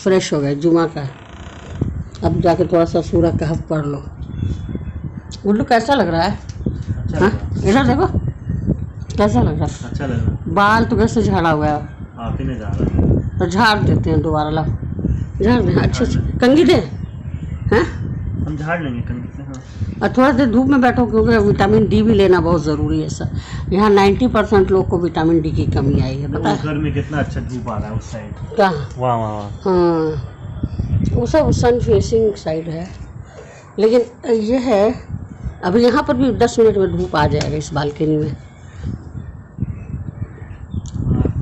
Fresh हो गए जुमा का। अब जाके थोड़ा सा सूरह कहफ पढ़ लो। गुल्लू कैसा लग रहा है? अच्छा हाँ लगा। इधर देखो कैसा लग रहा है। अच्छा लगा। बाल तो कैसे झाड़ा हुआ है। आप ही ने झाड़ा। तो झाड़ देते हैं दोबारा, ला झाड़ दें। अच्छे से कंघी दे हैं। हम झाड़ लेंगे कंघी से। हाँ और थोड़ा देर धूप में बैठो क्योंकि विटामिन डी भी लेना बहुत ज़रूरी है सर। यहाँ 90% लोग को विटामिन डी की कमी आई है, पता है? घर में कितना अच्छा धूप आ रहा है उस साइड। कहाँ? वाह वाह वाह। हाँ वो सब सन फेसिंग साइड है, लेकिन ये है अभी यहाँ पर भी 10 मिनट में धूप आ जाएगा इस बालकनी में।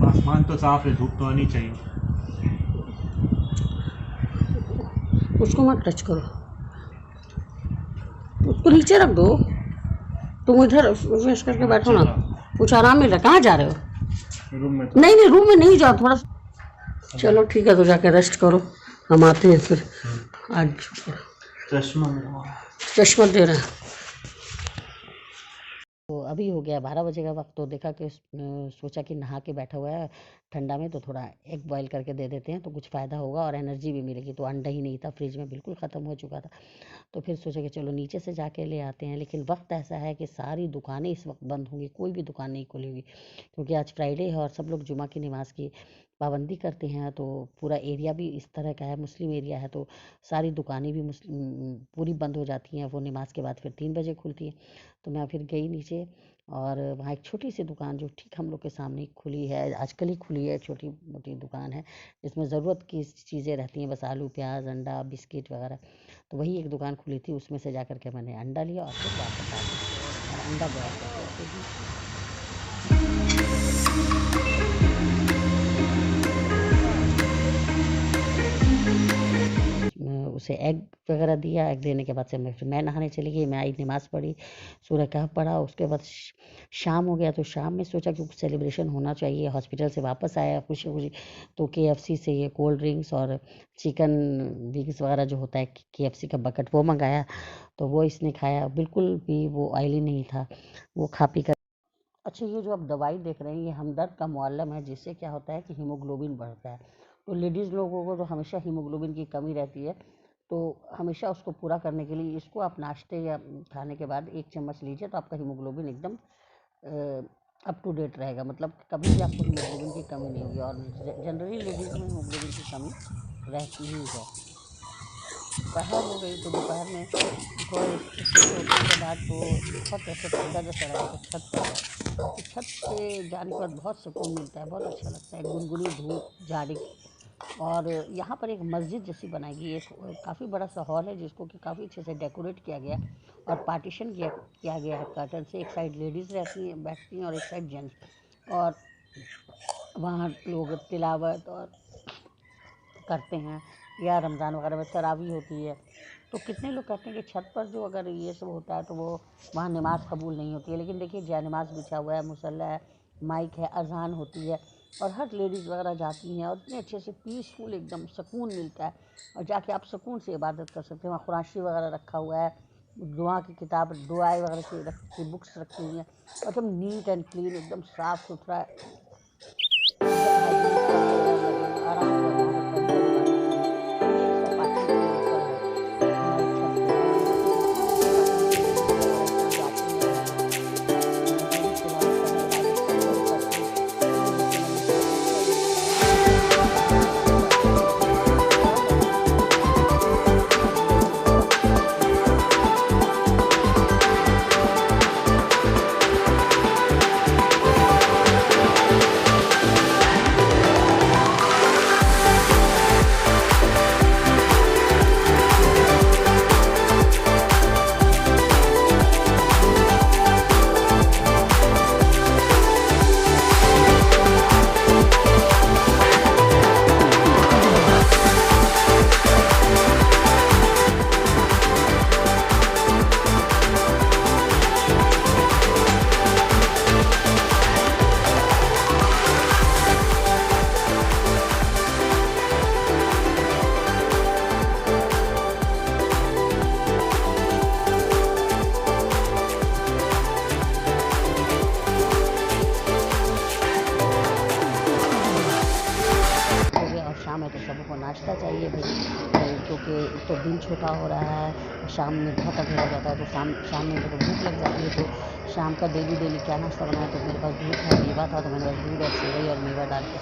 आसमान तो साफ है, धूप तो आनी चाहिए। उसको मत टच करो, उसको नीचे रख दो। तुम इधर फ्रेश करके बैठो ना, कुछ आराम मिल रहा। कहाँ जा रहे हो? रूम में। नहीं नहीं रूम में नहीं जाओ, थोड़ा। चलो ठीक है, तो जाके रेस्ट करो, हम आते हैं फिर। आज चश्मा दे रहे हैं। तो अभी हो गया 12 बजे का वक्त, तो देखा कि सोचा कि नहा के बैठा हुआ है ठंडा में, तो थोड़ा एग बॉईल करके दे देते हैं तो कुछ फ़ायदा होगा और एनर्जी भी मिलेगी। तो अंडा ही नहीं था फ्रिज में, बिल्कुल ख़त्म हो चुका था। तो फिर सोचा कि चलो नीचे से जाके ले आते हैं, लेकिन वक्त ऐसा है कि सारी दुकानें इस वक्त बंद होंगी, कोई भी दुकान नहीं खुली हुई, क्योंकि आज फ्राइडे है और सब लोग जुमा की नमाज़ की पाबंदी करते हैं। तो पूरा एरिया भी इस तरह का है, मुस्लिम एरिया है, तो सारी दुकानें भी पूरी बंद हो जाती हैं। वो नमाज के बाद फिर 3 बजे खुलती है। तो मैं फिर गई नीचे और वहाँ एक छोटी सी दुकान जो ठीक हम लोग के सामने खुली है, आजकल ही खुली है, छोटी मोटी दुकान है जिसमें ज़रूरत की चीज़ें रहती हैं, बस आलू प्याज अंडा बिस्किट वगैरह। तो वही एक दुकान खुली थी, उसमें से जा कर के मैंने अंडा लिया और फिर वापस आ गई और अंडा बॉयल करके उसे एग वगैरह दिया। एग देने के बाद से मैं नहाने चली गई, मैं आई नमाज़ पढ़ी, सूरह कहफ पढ़ा। उसके बाद शाम हो गया, तो शाम में सोचा कि कुछ सेलिब्रेशन होना चाहिए। हॉस्पिटल से वापस आया खुशी खुशी, तो KFC से ये कोल्ड ड्रिंक्स और चिकन विंग्स वगैरह जो होता है KFC का बकेट, वो मंगाया। तो वो इसने खाया, बिल्कुल भी वो ऑयली नहीं था, वो खा पी कर। अच्छा, ये जो आप दवाई देख रहे हैं ये हमदर्द का मुअल्लम है, जिससे क्या होता है कि हीमोग्लोबिन बढ़ता है। तो लेडीज़ लोगों को तो हमेशा हीमोग्लोबिन की कमी रहती है, तो हमेशा उसको पूरा करने के लिए इसको आप नाश्ते या खाने के बाद 1 चम्मच लीजिए, तो आपका हीमोग्लोबिन एकदम अप टू डेट रहेगा। मतलब कभी भी आपको हीमोग्लोबिन की कमी नहीं होगी, और जनरली लेडीज़ में हीमोग्लोबिन की कमी रहती ही है। दोपहर हो गई, तो दोपहर में थोड़ा स्कूल से उठने के बाद तो बहुत ऐसे ठंडा जैसा लगा, तो छत पर गए। तो छत पे जाने के बाद बहुत सुकून मिलता है, बहुत अच्छा लगता है, गुनगुनी धूप झाड़ी। और यहाँ पर एक मस्जिद जैसी बनाई गई, एक काफ़ी बड़ा सा हॉल है जिसको कि काफ़ी अच्छे से डेकोरेट किया गया और पार्टीशन किया गया है कर्टन से। एक साइड लेडीज़ रहती हैं बैठती हैं और एक साइड जेंट्स, और वहाँ लोग तिलावत और करते हैं, या रमज़ान वगैरह में तरावी होती है। तो कितने लोग कहते हैं कि छत पर जो अगर ये सब होता है तो वो वहाँ नमाज़ कबूल नहीं होती है, लेकिन देखिए जय नमाज़ बिछा हुआ है, मुसल्ला है, माइक है, अजान होती है और हर लेडीज़ वगैरह जाती हैं और इतने अच्छे से पीसफुल एकदम सुकून मिलता है, और जाके आप सुकून से इबादत कर सकते हैं। वहाँ कुरान वगैरह रखा हुआ है, दुआ की किताब, दुआएँ वगैरह की बुक्स रखी हुई हैं, और एकदम नीट एंड क्लीन, एकदम साफ़ सुथरा, आराम से वहाँ पर बैठ कर इबादत करें। तो ये सब बातें के ऊपर है हमारी छत पे, और यहाँ पे जितनी भी पार्टी वगैरह जाती हैं जो भी तिलावत करने इबादत करते हैं वो करते हैं। तो जैसे मैंने कहा अच्छा ये और लगा कि मस्जिद वगैरह बहुत अच्छी है। नाश्ता चाहिए भाई, क्योंकि एक तो दिन छोटा हो रहा है, शाम में बहुत अंधेरा हो जाता है, तो शाम में मेरे को भूख लग जाती है। तो शाम का डेली क्या नाश्ता बनाया, तो मेरे पास दूध था, मेवा था, तो मैंने बस दूध और सेवई और मेवा डाल के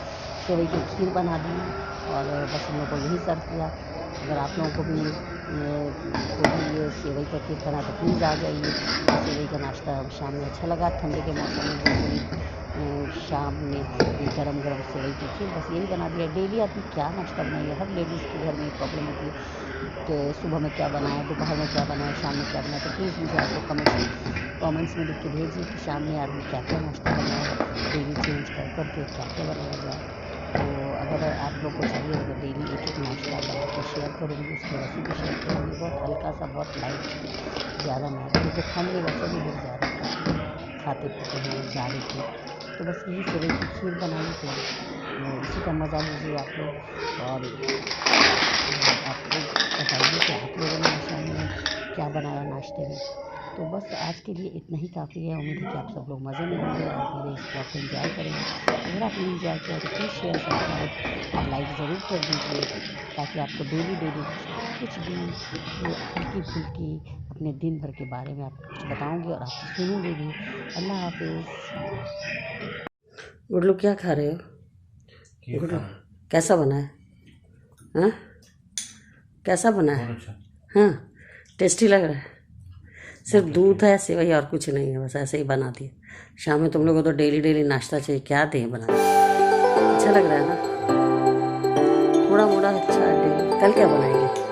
सेवई की खीर बना दी और बस हम लोग को यही सर्व किया। अगर आप लोगों को भी ये सेवई का खीर खाना तो प्लीज़ आ जाइए। सेवई का नाश्ता शाम में अच्छा लगा, ठंडे के मौसम में शाम में गरम सेवई की खीर, बस यही बना दिया। डेली आदमी क्या नाश्ता बनाइए, हर लेडीज़ के घर में प्रॉब्लम होती है कि सुबह में क्या बनाए, दोपहर में क्या बनाए, शाम में क्या बनाए। तो प्लीज़ मुझे आप लोग कमेंट्स में लिख के भेजिए कि शाम में आदमी क्या क्या नाश्ता बनाए, डेली चेंज कर करके क्या क्या बनाया जाए। तो अगर आप लोग को चाहिए तो मैं डेली एक नाश्ता बना के शेयर करूँगी, उसकी रेसिपी शेयर करूँगी। बहुत हल्का सा, बहुत लाइट, ज़्यादा नहीं, क्योंकि ठंड में वैसे भी लोग ज़्यादा खाते पीते हैं जाड़े की। तो बस यही सेवई की खीर बनाई, तो इसी का मज़ा लीजिए आप लोग। और आप लोग बताइए कि आप लोगों ने शाम में क्या बनाया नाश्ते में। तो बस आज के लिए इतना ही काफ़ी है। उम्मीद है कि आप सब लोग मज़े में होंगे और मेरे इस ब्लॉग को एंजॉय करेंगे। अगर आपने एंजॉय किया तो प्लीज़ शेयर, सब्सक्राइब और लाइक ज़रूर कर दीजिए, ताकि आपको डेली कुछ भी हल्की फुल्की अपने दिन भर के बारे में आपको कुछ बताऊंगी और आप सुनोगे भी। अल्लाह हाफिज़। गुडलू क्या खा रहे हो? गुडलू कैसा बना है? हाँ, कैसा बना है? हाँ, टेस्टी लग रहा है। सिर्फ दूध है, सेवई और कुछ नहीं है, बस ऐसे ही बना दिए। शाम में तुम लोगों को तो डेली नाश्ता चाहिए, क्या दें बना। अच्छा लग रहा है ना? थोड़ा मोड़ा अच्छा है डेली। कल क्या बनाएंगे?